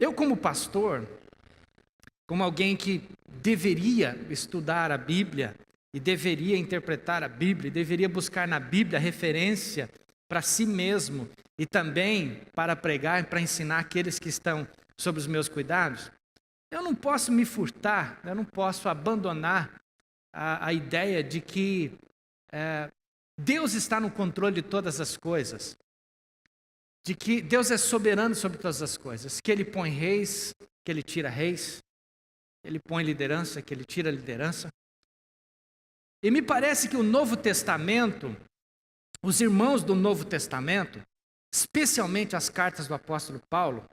Eu, como pastor, como alguém que deveria estudar a Bíblia e deveria interpretar a Bíblia, e deveria buscar na Bíblia referência para si mesmo e também para pregar e para ensinar aqueles que estão sob os meus cuidados, eu não posso me furtar, eu não posso abandonar a ideia de que Deus está no controle de todas as coisas, de que Deus é soberano sobre todas as coisas, que Ele põe reis, que Ele tira reis, Ele põe liderança, que Ele tira liderança. E me parece que o Novo Testamento, os irmãos do Novo Testamento, especialmente as cartas do apóstolo Paulo,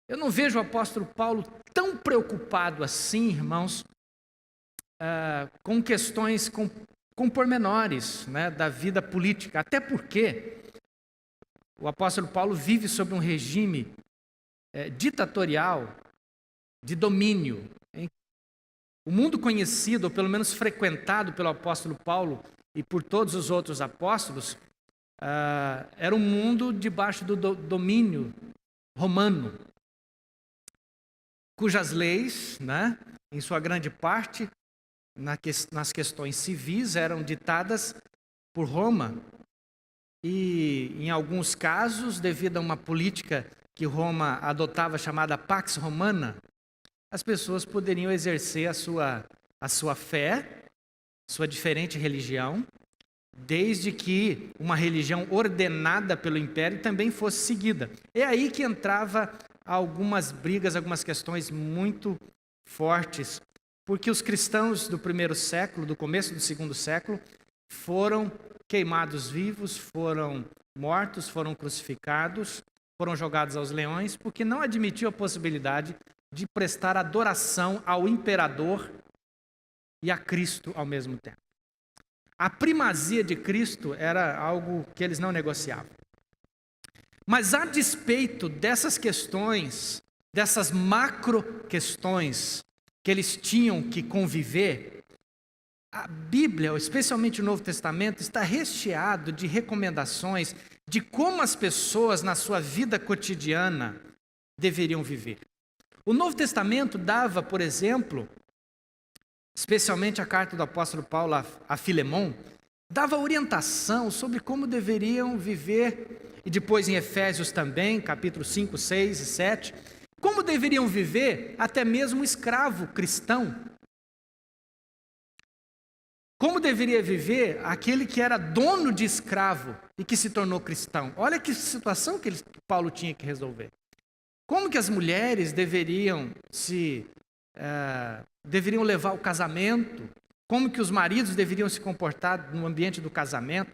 eu não vejo o apóstolo Paulo tão preocupado assim, irmãos, com questões, com pormenores, né, da vida política. Até porque o apóstolo Paulo vive sob um regime ditatorial, de domínio. O mundo conhecido, ou pelo menos frequentado pelo apóstolo Paulo e por todos os outros apóstolos, era um mundo debaixo do domínio romano, cujas leis, né, em sua grande parte, nas questões civis, eram ditadas por Roma. E, em alguns casos, devido a uma política que Roma adotava chamada Pax Romana, as pessoas poderiam exercer a sua fé, sua diferente religião, desde que uma religião ordenada pelo império também fosse seguida. É aí que entrava algumas brigas, algumas questões muito fortes, porque os cristãos do primeiro século, do começo do segundo século, foram queimados vivos, foram mortos, foram crucificados, foram jogados aos leões, porque não admitiam a possibilidade de prestar adoração ao imperador e a Cristo ao mesmo tempo. A primazia de Cristo era algo que eles não negociavam. Mas a despeito dessas questões, dessas macro questões que eles tinham que conviver, a Bíblia, especialmente o Novo Testamento, está recheado de recomendações de como as pessoas na sua vida cotidiana deveriam viver. O Novo Testamento dava, por exemplo, especialmente a carta do apóstolo Paulo a Filemon, dava orientação sobre como deveriam viver, e depois em Efésios também, capítulos 5, 6 e 7, como deveriam viver até mesmo um escravo cristão. Como deveria viver aquele que era dono de escravo e que se tornou cristão. Olha que situação que Paulo tinha que resolver. Como que as mulheres deveriam levar o casamento, como que os maridos deveriam se comportar no ambiente do casamento,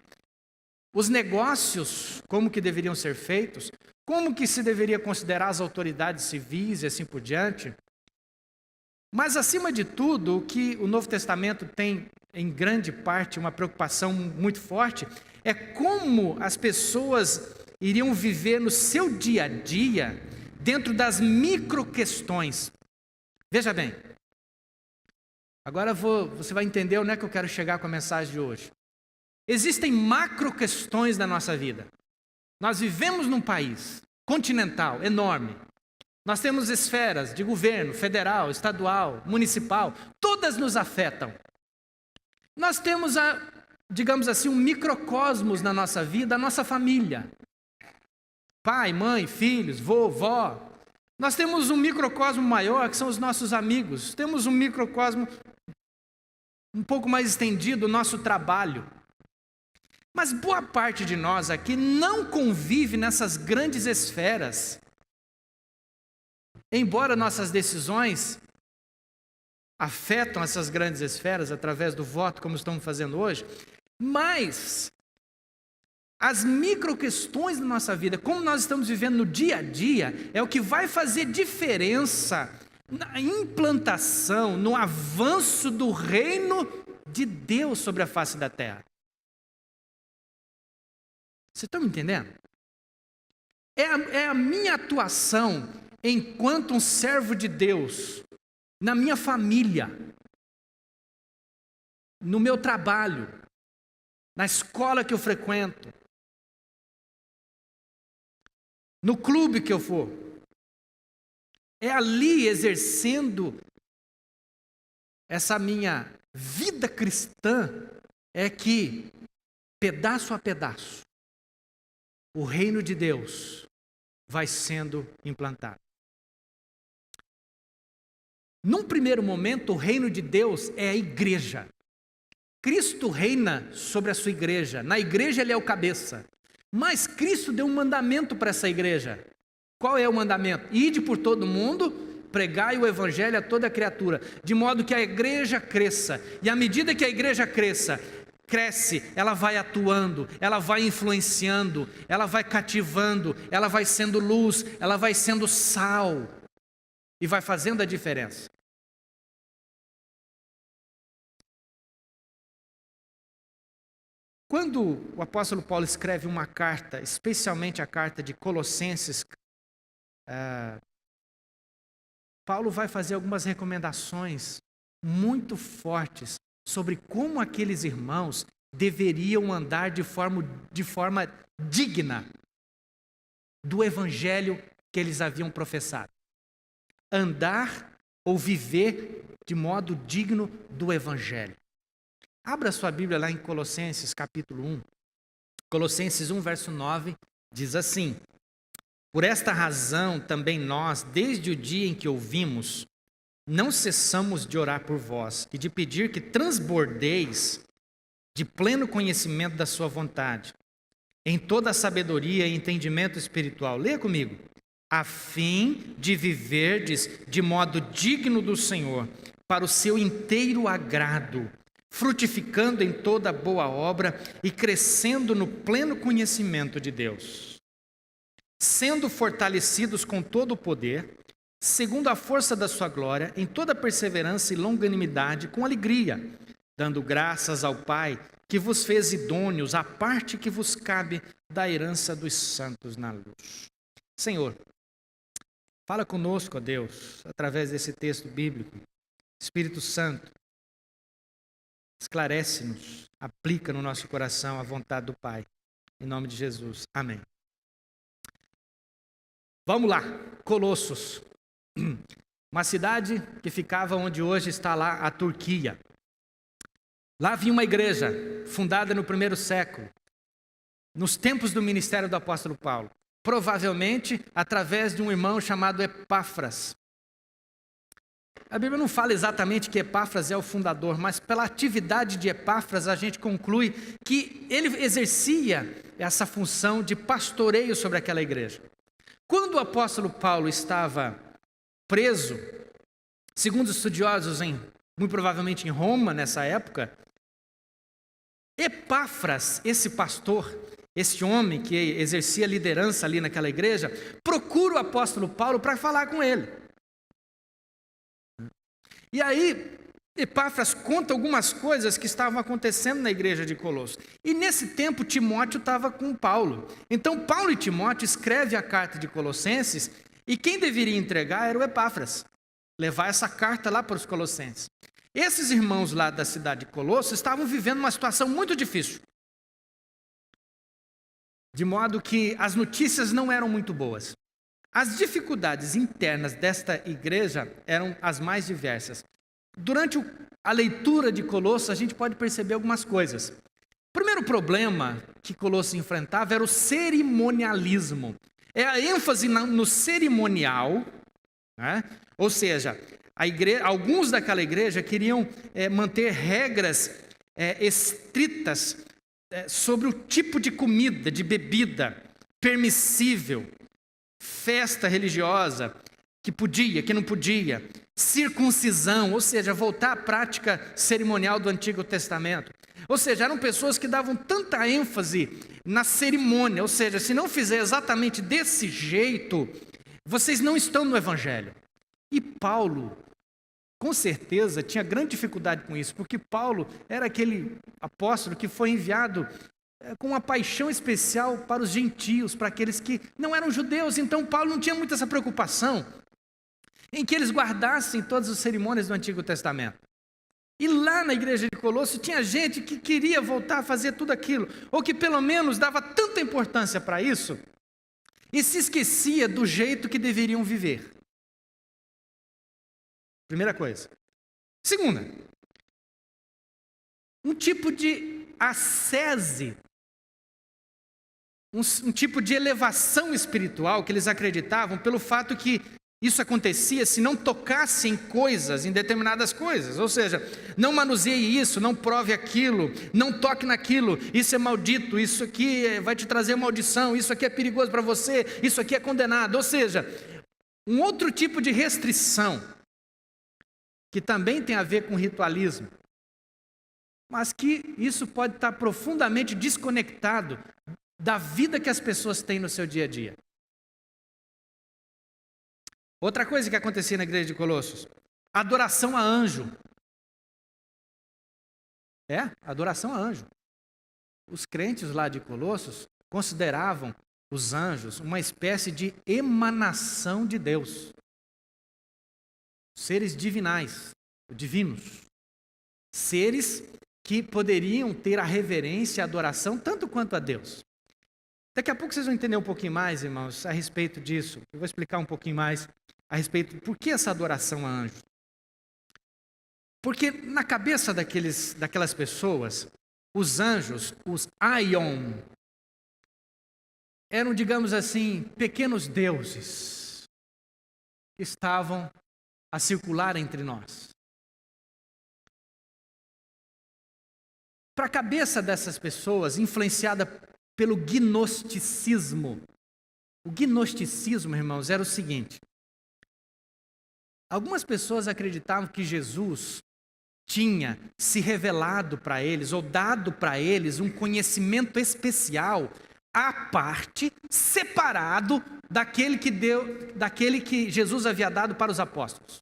os negócios, como que deveriam ser feitos, como que se deveria considerar as autoridades civis e assim por diante. Mas, acima de tudo, o que o Novo Testamento tem, em grande parte, uma preocupação muito forte, é como as pessoas iriam viver no seu dia a dia, dentro das micro questões. Veja bem, agora você vai entender onde é que eu quero chegar com a mensagem de hoje. Existem macro questões na nossa vida. Nós vivemos num país continental, enorme. Nós temos esferas de governo, federal, estadual, municipal, todas nos afetam. Nós temos, digamos assim, um microcosmos na nossa vida, a nossa família. Pai, mãe, filhos, vô, vó. Nós temos um microcosmo maior, que são os nossos amigos. Temos um microcosmo um pouco mais estendido, o nosso trabalho. Mas boa parte de nós aqui não convive nessas grandes esferas. Embora nossas decisões afetam essas grandes esferas através do voto, como estamos fazendo hoje, mas as micro questões da nossa vida, como nós estamos vivendo no dia a dia, é o que vai fazer diferença na implantação, no avanço do reino de Deus sobre a face da terra. Vocês estão me entendendo? É a minha atuação enquanto um servo de Deus, na minha família, no meu trabalho, na escola que eu frequento, no clube que eu for, É ali, exercendo essa minha vida cristã, é que, pedaço a pedaço, o reino de Deus vai sendo implantado. Num primeiro momento, o reino de Deus é a igreja. Cristo reina sobre a sua igreja. Na igreja ele é o cabeça. Mas Cristo deu um mandamento para essa igreja. Qual é o mandamento? Ide por todo mundo, pregai o evangelho a toda criatura, de modo que a igreja cresça. E à medida que a igreja cresce, ela vai atuando, ela vai influenciando, ela vai cativando, ela vai sendo luz, ela vai sendo sal e vai fazendo a diferença. Quando o apóstolo Paulo escreve uma carta, especialmente a carta de Colossenses, Paulo vai fazer algumas recomendações muito fortes sobre como aqueles irmãos deveriam andar de forma digna do evangelho que eles haviam professado. Andar ou viver de modo digno do evangelho. Abra sua Bíblia lá em Colossenses capítulo 1. Colossenses 1, verso 9, diz assim: por esta razão também nós, desde o dia em que ouvimos, não cessamos de orar por vós e de pedir que transbordeis de pleno conhecimento da sua vontade, em toda a sabedoria e entendimento espiritual. Leia comigo. A fim de viverdes de modo digno do Senhor, para o seu inteiro agrado, frutificando em toda boa obra e crescendo no pleno conhecimento de Deus, sendo fortalecidos com todo o poder, segundo a força da sua glória, em toda perseverança e longanimidade, com alegria, dando graças ao Pai, que vos fez idôneos à parte que vos cabe da herança dos santos na luz. Senhor, fala conosco, ó Deus, através desse texto bíblico. Espírito Santo, esclarece-nos, aplica no nosso coração a vontade do Pai. Em nome de Jesus. Amém. Vamos lá, Colossos. Uma cidade que ficava onde hoje está lá a Turquia. Lá havia uma igreja fundada no primeiro século, nos tempos do ministério do apóstolo Paulo. Provavelmente através de um irmão chamado Epáfras. A Bíblia não fala exatamente que Epáfras é o fundador, mas pela atividade de Epáfras a gente conclui que ele exercia essa função de pastoreio sobre aquela igreja. Quando o apóstolo Paulo estava preso, segundo os estudiosos, muito provavelmente em Roma nessa época, Epáfras, esse pastor, esse homem que exercia liderança ali naquela igreja, procura o apóstolo Paulo para falar com ele. E aí, Epáfras conta algumas coisas que estavam acontecendo na igreja de Colossos. E nesse tempo, Timóteo estava com Paulo. Então, Paulo e Timóteo escrevem a carta de Colossenses, e quem deveria entregar era o Epáfras, levar essa carta lá para os Colossenses. Esses irmãos lá da cidade de Colossos estavam vivendo uma situação muito difícil. De modo que as notícias não eram muito boas. As dificuldades internas desta igreja eram as mais diversas. Durante a leitura de Colossos, a gente pode perceber algumas coisas. O primeiro problema que Colossos enfrentava era o cerimonialismo. É a ênfase no cerimonial, né? Ou seja, alguns daquela igreja queriam manter regras estritas sobre o tipo de comida, de bebida permissível, festa religiosa, que podia, que não podia, circuncisão, ou seja, voltar à prática cerimonial do Antigo Testamento. Ou seja, eram pessoas que davam tanta ênfase na cerimônia, ou seja, se não fizer exatamente desse jeito, vocês não estão no Evangelho. E Paulo, com certeza, tinha grande dificuldade com isso, porque Paulo era aquele apóstolo que foi enviado com uma paixão especial para os gentios, para aqueles que não eram judeus. Então Paulo não tinha muito essa preocupação em que eles guardassem todas as cerimônias do Antigo Testamento. E lá na igreja de Colossos tinha gente que queria voltar a fazer tudo aquilo, ou que pelo menos dava tanta importância para isso, e se esquecia do jeito que deveriam viver. Primeira coisa. Segunda, um tipo de ascese, um tipo de elevação espiritual que eles acreditavam pelo fato que isso acontecia se não tocasse em coisas, em determinadas coisas. Ou seja, não manuseie isso, não prove aquilo, não toque naquilo, isso é maldito, isso aqui vai te trazer maldição, isso aqui é perigoso para você, isso aqui é condenado. Ou seja, um outro tipo de restrição, que também tem a ver com ritualismo, mas que isso pode estar profundamente desconectado da vida que as pessoas têm no seu dia a dia. Outra coisa que acontecia na igreja de Colossos, adoração a anjo. Adoração a anjo. Os crentes lá de Colossos consideravam os anjos uma espécie de emanação de Deus. Seres divinais, divinos. Seres que poderiam ter a reverência e a adoração tanto quanto a Deus. Daqui a pouco vocês vão entender um pouquinho mais, irmãos, a respeito disso. Eu vou explicar um pouquinho mais a respeito por que essa adoração a anjos. Porque na cabeça daquelas pessoas, os anjos, os aion, eram, digamos assim, pequenos deuses que estavam a circular entre nós. Para a cabeça dessas pessoas, influenciada pelo gnosticismo. O gnosticismo, irmãos, era o seguinte. Algumas pessoas acreditavam que Jesus tinha se revelado para eles, ou dado para eles um conhecimento especial, à parte, separado daquele que Jesus havia dado para os apóstolos.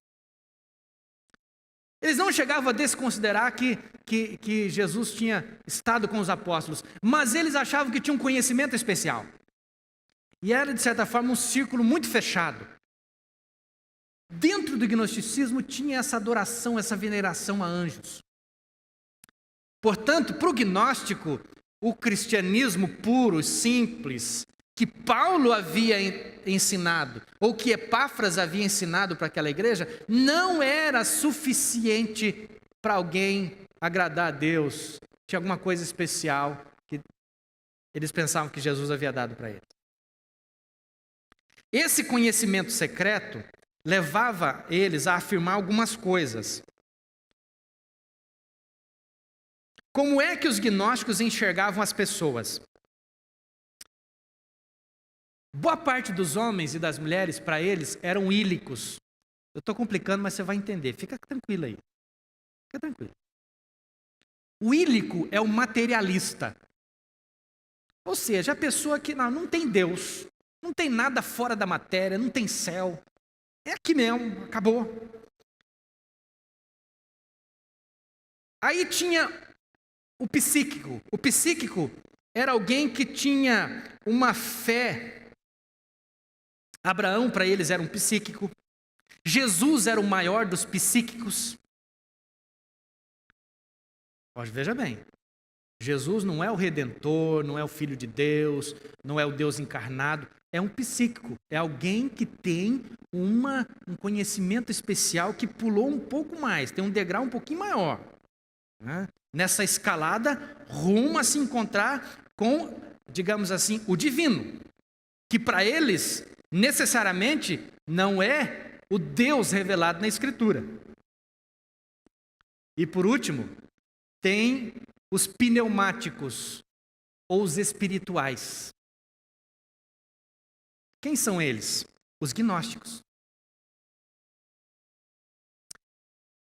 Eles não chegavam a desconsiderar que Jesus tinha estado com os apóstolos, mas eles achavam que tinha um conhecimento especial. E era, de certa forma, um círculo muito fechado. Dentro do gnosticismo tinha essa adoração, essa veneração a anjos. Portanto, para o gnóstico, o cristianismo puro, simples, que Paulo havia ensinado, ou que Epáfras havia ensinado para aquela igreja, não era suficiente para alguém agradar a Deus. Tinha alguma coisa especial que eles pensavam que Jesus havia dado para eles. Esse conhecimento secreto levava eles a afirmar algumas coisas. Como é que os gnósticos enxergavam as pessoas? Boa parte dos homens e das mulheres, para eles, eram ílicos. Eu estou complicando, mas você vai entender. Fica tranquilo aí. Fica tranquilo. O ílico é o materialista. Ou seja, a pessoa que não tem Deus, não tem nada fora da matéria, não tem céu. É aqui mesmo, acabou. Aí tinha o psíquico. O psíquico era alguém que tinha uma fé. Abraão, para eles, era um psíquico. Jesus era o maior dos psíquicos. Veja bem, Jesus não é o Redentor, não é o Filho de Deus, não é o Deus encarnado, é um psíquico, é alguém que tem um conhecimento especial que pulou um pouco mais, tem um degrau um pouquinho maior, né? Nessa escalada, rumo a se encontrar com, digamos assim, o divino, que para eles, necessariamente, não é o Deus revelado na Escritura. E por último, tem os pneumáticos, ou os espirituais. Quem são eles? Os gnósticos.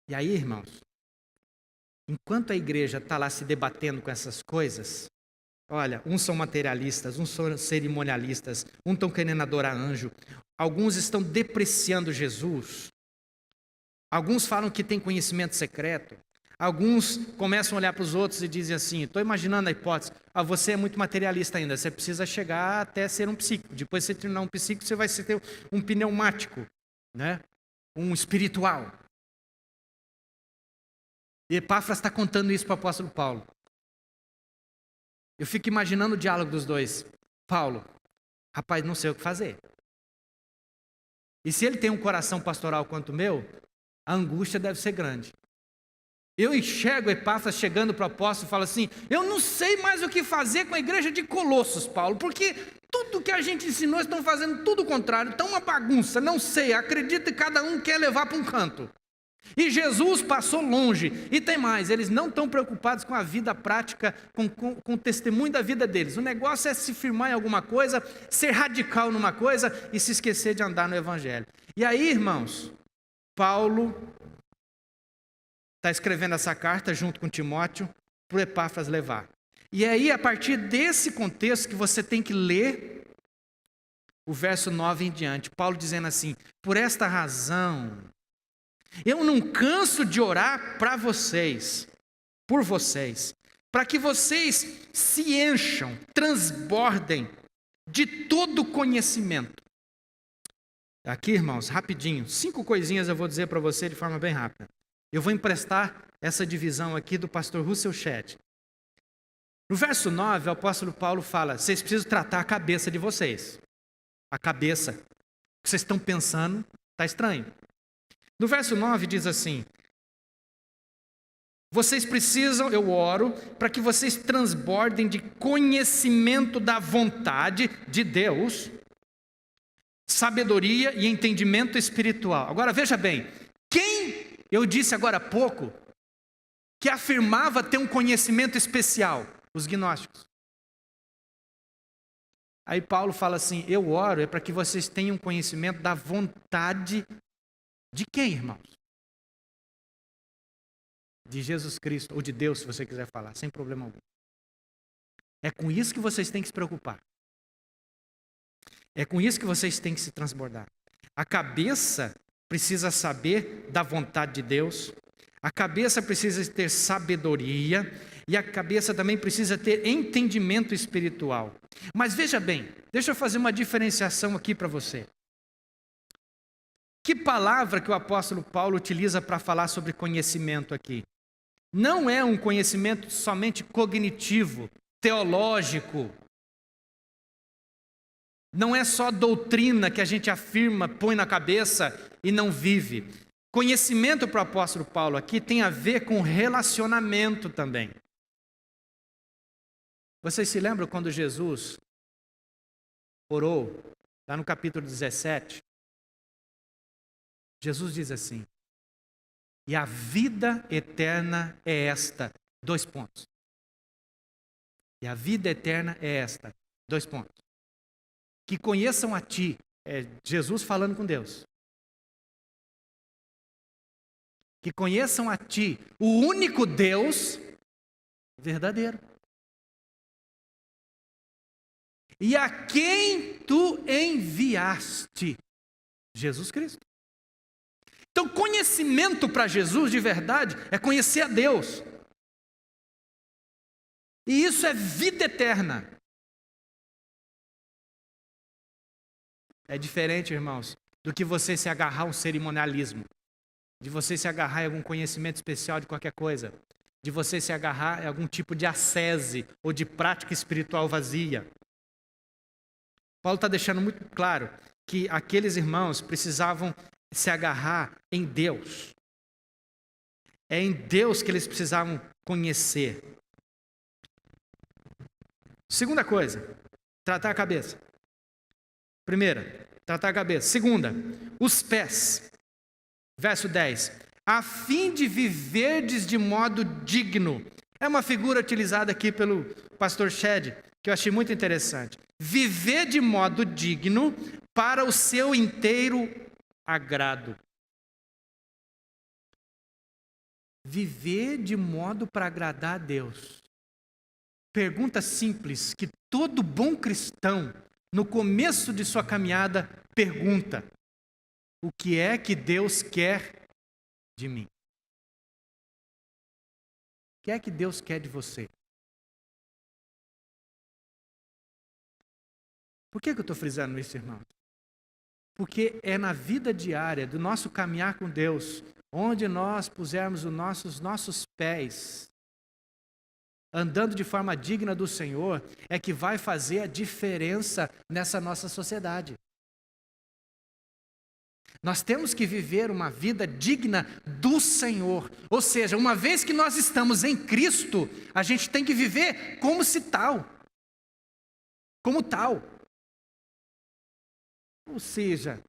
E aí, irmãos, enquanto a igreja está lá se debatendo com essas coisas, olha, uns são materialistas, uns são cerimonialistas, uns estão querendo adorar anjo, alguns estão depreciando Jesus, alguns falam que tem conhecimento secreto, alguns começam a olhar para os outros e dizem assim, estou imaginando a hipótese, você é muito materialista ainda, você precisa chegar até ser um psíquico, depois de você terminar um psíquico, você vai ter um pneumático, né? Um espiritual. E Epáfras está contando isso para o apóstolo Paulo. Eu fico imaginando o diálogo dos dois. Paulo, rapaz, não sei o que fazer. E se ele tem um coração pastoral quanto o meu, a angústia deve ser grande. Eu enxergo Epáfras chegando para o apóstolo e falo assim: eu não sei mais o que fazer com a igreja de Colossos, Paulo, porque tudo que a gente ensinou estão fazendo tudo o contrário, está uma bagunça, não sei, acredita que cada um quer levar para um canto. E Jesus passou longe, e tem mais, eles não estão preocupados com a vida prática, com o testemunho da vida deles. O negócio é se firmar em alguma coisa, ser radical numa coisa e se esquecer de andar no evangelho. E aí, irmãos, Paulo está escrevendo essa carta junto com Timóteo para o Epáfras levar. E aí, a partir desse contexto que você tem que ler o verso 9 em diante, Paulo dizendo assim: por esta razão, eu não canso de orar para vocês, por vocês, para que vocês se encham, transbordem de todo conhecimento. Aqui, irmãos, rapidinho, 5 coisinhas eu vou dizer para você de forma bem rápida. Eu vou emprestar essa divisão aqui do pastor Russell Shedd. No verso 9, o apóstolo Paulo fala: vocês precisam tratar a cabeça de vocês. A cabeça. O que vocês estão pensando está estranho. No verso 9 diz assim: vocês precisam, eu oro, para que vocês transbordem de conhecimento da vontade de Deus, sabedoria e entendimento espiritual. Agora veja bem, quem eu disse agora há pouco que afirmava ter um conhecimento especial? Os gnósticos. Aí Paulo fala assim: eu oro é para que vocês tenham conhecimento da vontade de quem, irmãos? De Jesus Cristo, ou de Deus, se você quiser falar, sem problema algum. É com isso que vocês têm que se preocupar. É com isso que vocês têm que se transbordar. A cabeça precisa saber da vontade de Deus, a cabeça precisa ter sabedoria, e a cabeça também precisa ter entendimento espiritual. Mas veja bem, deixa eu fazer uma diferenciação aqui para você. Que palavra que o apóstolo Paulo utiliza para falar sobre conhecimento aqui? Não é um conhecimento somente cognitivo, teológico. Não é só doutrina que a gente afirma, põe na cabeça e não vive. Conhecimento para o apóstolo Paulo aqui tem a ver com relacionamento também. Vocês se lembram quando Jesus orou, lá no capítulo 17? Jesus diz assim: e a vida eterna é esta, 2 pontos. E a vida eterna é esta, 2 pontos. Que conheçam a ti, é Jesus falando com Deus. Que conheçam a ti, o único Deus verdadeiro. E a quem tu enviaste, Jesus Cristo. Então, conhecimento para Jesus de verdade é conhecer a Deus. E isso é vida eterna. É diferente, irmãos, do que você se agarrar a um cerimonialismo, de você se agarrar a algum conhecimento especial de qualquer coisa, de você se agarrar a algum tipo de ascese ou de prática espiritual vazia. Paulo está deixando muito claro que aqueles irmãos precisavam se agarrar em Deus. É em Deus que eles precisavam conhecer. Segunda coisa, tratar a cabeça. Primeira, tratar a cabeça. Segunda, os pés. Verso 10. A fim de viverdes de modo digno. É uma figura utilizada aqui pelo pastor Shedd, que eu achei muito interessante. Viver de modo digno para o seu inteiro agrado. Viver de modo para agradar a Deus. Pergunta simples que todo bom cristão, no começo de sua caminhada, pergunta: o que é que Deus quer de mim? O que é que Deus quer de você? Por que eu estou frisando isso, irmão? Porque é na vida diária do nosso caminhar com Deus, onde nós pusermos os nossos pés, andando de forma digna do Senhor, é que vai fazer a diferença nessa nossa sociedade. Nós temos que viver uma vida digna do Senhor. Ou seja, uma vez que nós estamos em Cristo, a gente tem que viver como se tal. Como tal. Ou seja,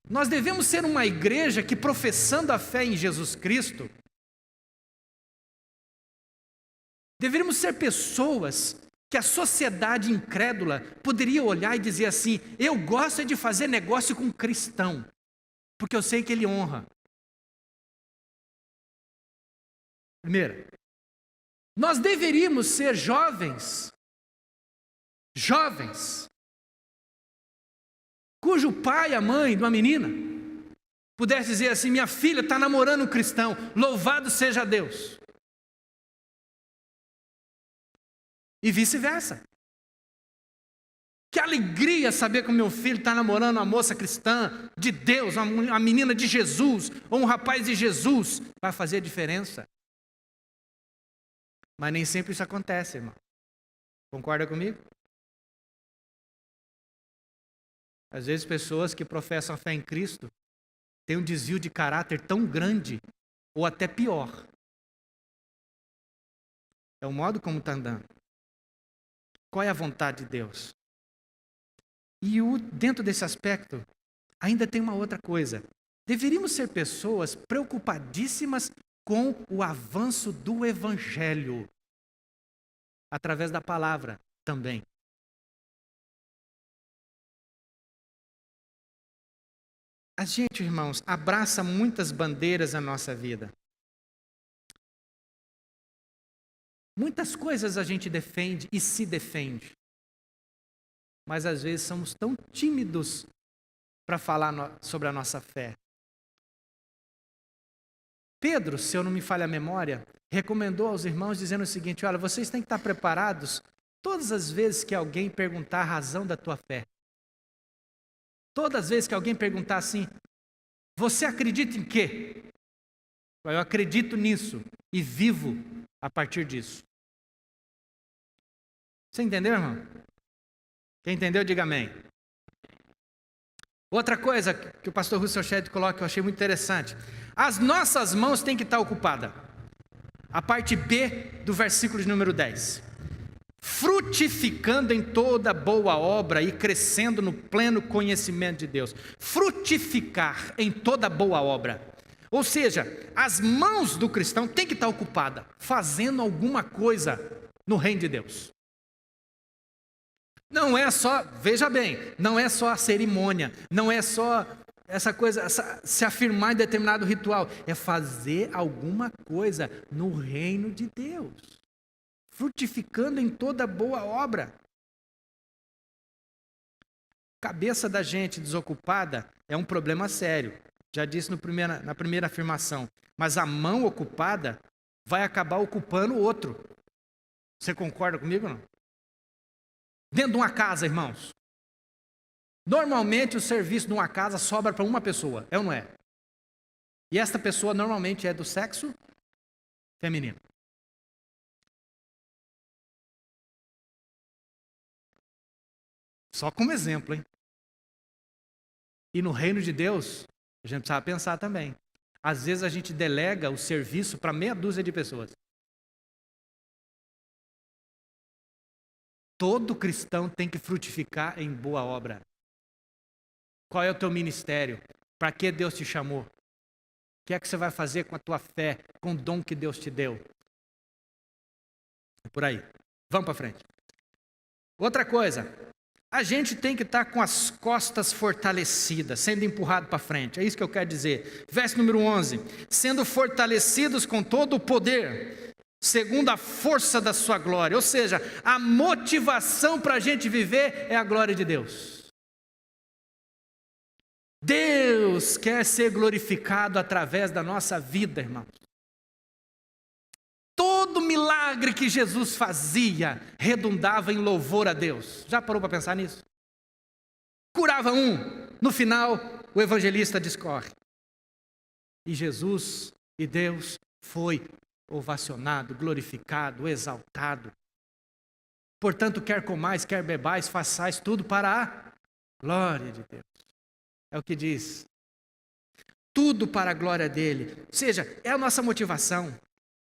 nós devemos ser uma igreja que, professando a fé em Jesus Cristo, deveríamos ser pessoas que a sociedade incrédula poderia olhar e dizer assim: eu gosto de fazer negócio com um cristão, porque eu sei que ele honra. Primeiro, nós deveríamos ser jovens, cujo pai e a mãe de uma menina pudesse dizer assim: minha filha está namorando um cristão, louvado seja Deus. E vice-versa. Que alegria saber que o meu filho está namorando uma moça cristã de Deus, uma menina de Jesus, ou um rapaz de Jesus. Vai fazer a diferença. Mas nem sempre isso acontece, irmão. Concorda comigo? Às vezes pessoas que professam a fé em Cristo têm um desvio de caráter tão grande, ou até pior. É o modo como está andando. Qual é a vontade de Deus? E dentro desse aspecto, ainda tem uma outra coisa. Deveríamos ser pessoas preocupadíssimas com o avanço do Evangelho. Através da palavra também. A gente, irmãos, abraça muitas bandeiras na nossa vida. Muitas coisas a gente defende e se defende. Mas às vezes somos tão tímidos para falar sobre a nossa fé. Pedro, se eu não me falha a memória, recomendou aos irmãos dizendo o seguinte: olha, vocês têm que estar preparados todas as vezes que alguém perguntar a razão da tua fé. Todas as vezes que alguém perguntar assim: você acredita em quê? Eu acredito nisso e vivo a partir disso. Você entendeu, irmão? Quem entendeu, diga amém. Outra coisa que o pastor Russell Shedd coloca, que eu achei muito interessante. As nossas mãos têm que estar ocupadas. A parte B do versículo de número 10. Frutificando em toda boa obra e crescendo no pleno conhecimento de Deus. Frutificar em toda boa obra. Ou seja, as mãos do cristão têm que estar ocupadas, fazendo alguma coisa no reino de Deus. Não é só, veja bem, não é só a cerimônia, não é só essa coisa, se afirmar em determinado ritual, é fazer alguma coisa no reino de Deus, frutificando em toda boa obra. Cabeça da gente desocupada é um problema sério, já disse na primeira afirmação, mas a mão ocupada vai acabar ocupando o outro. Você concorda comigo ou não? Dentro de uma casa, irmãos, normalmente o serviço de uma casa sobra para uma pessoa, é ou não é? E esta pessoa normalmente é do sexo feminino. Só como exemplo, hein? E no reino de Deus, a gente precisa pensar também. Às vezes a gente delega o serviço para meia dúzia de pessoas. Todo cristão tem que frutificar em boa obra. Qual é o teu ministério? Para que Deus te chamou? O que é que você vai fazer com a tua fé, com o dom que Deus te deu? É por aí. Vamos para frente. Outra coisa, a gente tem que estar com as costas fortalecidas, sendo empurrado para frente. É isso que eu quero dizer. Verso número 11. Sendo fortalecidos com todo o poder, segundo a força da sua glória. Ou seja, a motivação para a gente viver é a glória de Deus. Deus quer ser glorificado através da nossa vida, irmãos. Todo milagre que Jesus fazia redundava em louvor a Deus. Já parou para pensar nisso? Curava um, no final o evangelista discorre. E Jesus e Deus foi ovacionado, glorificado, exaltado. Portanto, quer comais, quer bebais, façais tudo para a glória de Deus. É o que diz tudo para a glória dele. Ou seja, é a nossa motivação.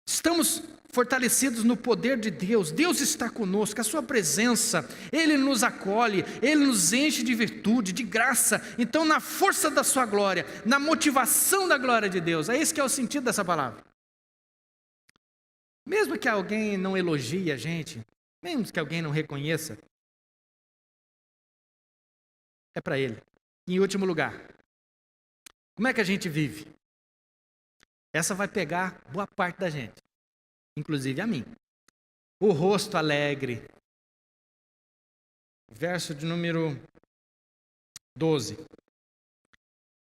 Estamos fortalecidos no poder de Deus. Deus está conosco, a sua presença, Ele nos acolhe, Ele nos enche de virtude, de graça. Então, na força da sua glória, na motivação da glória de Deus, é esse que é o sentido dessa palavra. Mesmo que alguém não elogie a gente, mesmo que alguém não reconheça, é para Ele. Em último lugar, como é que a gente vive? Essa vai pegar boa parte da gente, inclusive a mim. O rosto alegre. Verso de número 12.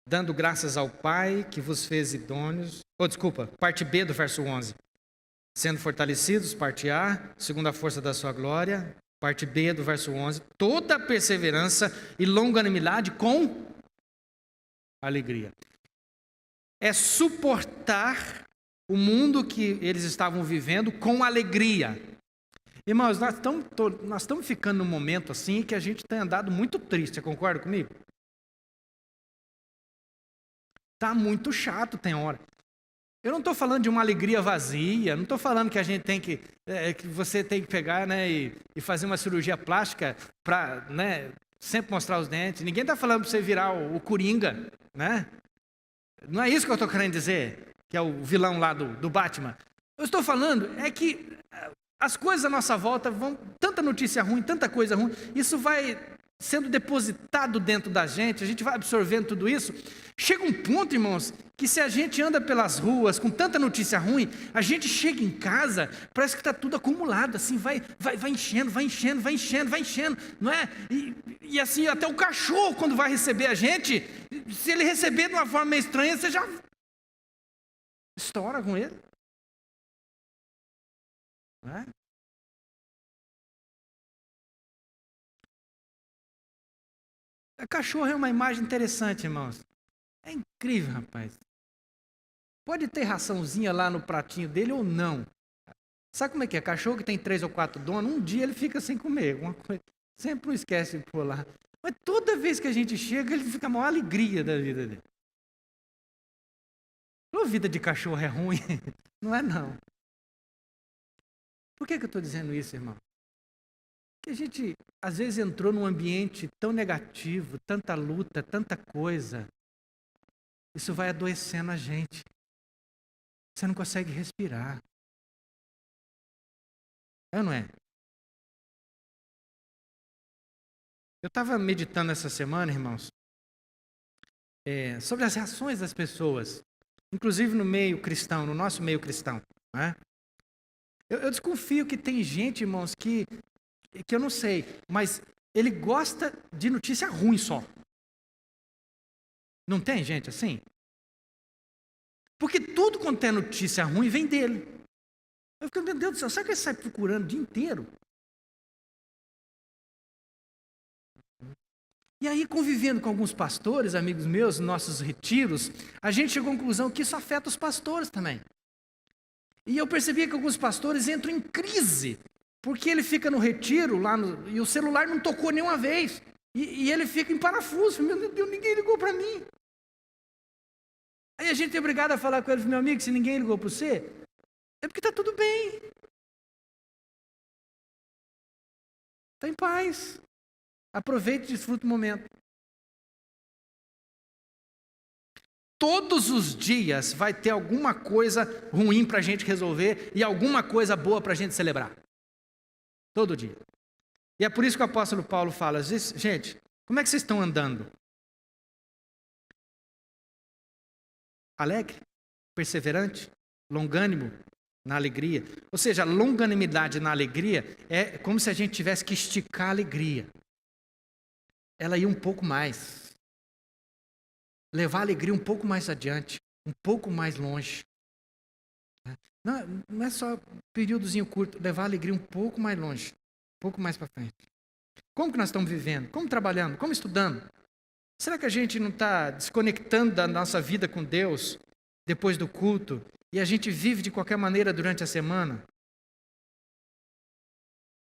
Dando graças ao Pai que vos fez idôneos. Parte B do verso 11. Sendo fortalecidos, parte A, segundo a força da sua glória. Parte B do verso 11. Toda perseverança e longanimidade com alegria. É suportar o mundo que eles estavam vivendo com alegria. Irmãos, nós estamos ficando num momento assim que a gente tem andado muito triste, você concorda comigo? Está muito chato, tem hora. Eu não estou falando de uma alegria vazia, não estou falando que a gente tem que você tem que pegar, né, e fazer uma cirurgia plástica para, né, sempre mostrar os dentes. Ninguém está falando para você virar o Coringa, né? Não é isso que eu estou querendo dizer, que é o vilão lá do Batman. Eu estou falando é que as coisas à nossa volta vão, tanta notícia ruim, tanta coisa ruim, isso vai sendo depositado dentro da gente, a gente vai absorvendo tudo isso. Chega um ponto, irmãos, que se a gente anda pelas ruas com tanta notícia ruim, a gente chega em casa, parece que está tudo acumulado, assim, vai enchendo, não é? E assim, até o cachorro, quando vai receber a gente, se ele receber de uma forma meio estranha, você já estoura com ele. Não é? O cachorro é uma imagem interessante, irmãos. É incrível, rapaz. Pode ter raçãozinha lá no pratinho dele ou não. Sabe como é que é? Cachorro que tem 3 ou 4 donos, um dia ele fica sem comer. Alguma coisa. Sempre não esquece de pôr lá. Mas toda vez que a gente chega, ele fica a maior alegria da vida dele. A vida de cachorro é ruim? Não é, não. Por que eu estou dizendo isso, irmão? Porque a gente, às vezes, entrou num ambiente tão negativo, tanta luta, tanta coisa. Isso vai adoecendo a gente. Você não consegue respirar. É ou não é? Eu estava meditando essa semana, irmãos, sobre as reações das pessoas, inclusive no meio cristão, no nosso meio cristão. Não é? Eu desconfio que tem gente, irmãos, que eu não sei, mas ele gosta de notícia ruim só. Não tem gente assim? Porque tudo quanto é notícia ruim vem dele. Eu fico, meu Deus do céu, será que ele sai procurando o dia inteiro? E aí, convivendo com alguns pastores, amigos meus, nossos retiros, a gente chegou à conclusão que isso afeta os pastores também. E eu percebi que alguns pastores entram em crise, porque ele fica no retiro lá e o celular não tocou nenhuma vez. E ele fica em parafuso. Meu Deus, ninguém ligou para mim. Aí a gente é obrigado a falar com ele, meu amigo, se ninguém ligou para você, é porque está tudo bem. Está em paz. Aproveite e desfrute o momento. Todos os dias vai ter alguma coisa ruim para a gente resolver e alguma coisa boa para a gente celebrar. Todo dia. E é por isso que o apóstolo Paulo fala, gente, como é que vocês estão andando? Alegre? Perseverante? Longânimo? Na alegria? Ou seja, a longanimidade na alegria é como se a gente tivesse que esticar a alegria. Ela ia um pouco mais. Levar a alegria um pouco mais adiante, um pouco mais longe. Não é só períodozinho curto, levar a alegria um pouco mais longe, um pouco mais para frente. Como que nós estamos vivendo? Como trabalhando? Como estudando? Será que a gente não está desconectando da nossa vida com Deus depois do culto e a gente vive de qualquer maneira durante a semana?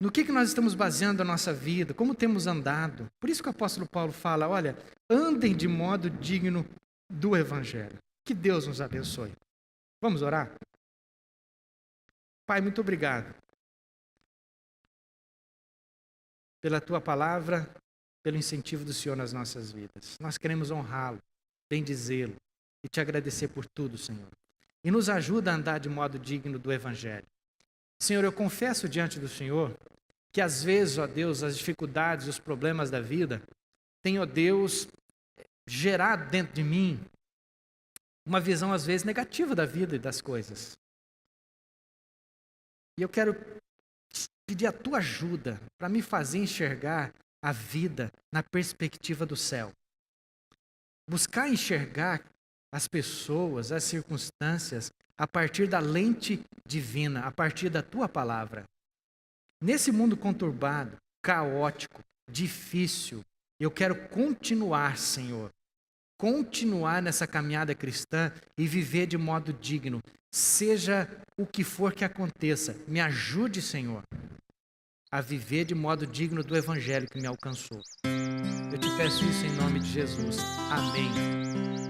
No que nós estamos baseando a nossa vida? Como temos andado? Por isso que o apóstolo Paulo fala, olha, andem de modo digno do Evangelho. Que Deus nos abençoe. Vamos orar? Pai, muito obrigado pela Tua palavra, pelo incentivo do Senhor nas nossas vidas. Nós queremos honrá-lo, bendizê-lo e Te agradecer por tudo, Senhor. E nos ajuda a andar de modo digno do Evangelho. Senhor, eu confesso diante do Senhor que às vezes, ó Deus, as dificuldades, os problemas da vida têm, ó Deus, gerado dentro de mim uma visão às vezes negativa da vida e das coisas. E eu quero pedir a Tua ajuda para me fazer enxergar a vida na perspectiva do céu. Buscar enxergar as pessoas, as circunstâncias, a partir da lente divina, a partir da Tua palavra. Nesse mundo conturbado, caótico, difícil, eu quero continuar, Senhor, continuar nessa caminhada cristã e viver de modo digno. Seja o que for que aconteça, me ajude, Senhor, a viver de modo digno do Evangelho que me alcançou. Eu te peço isso em nome de Jesus. Amém.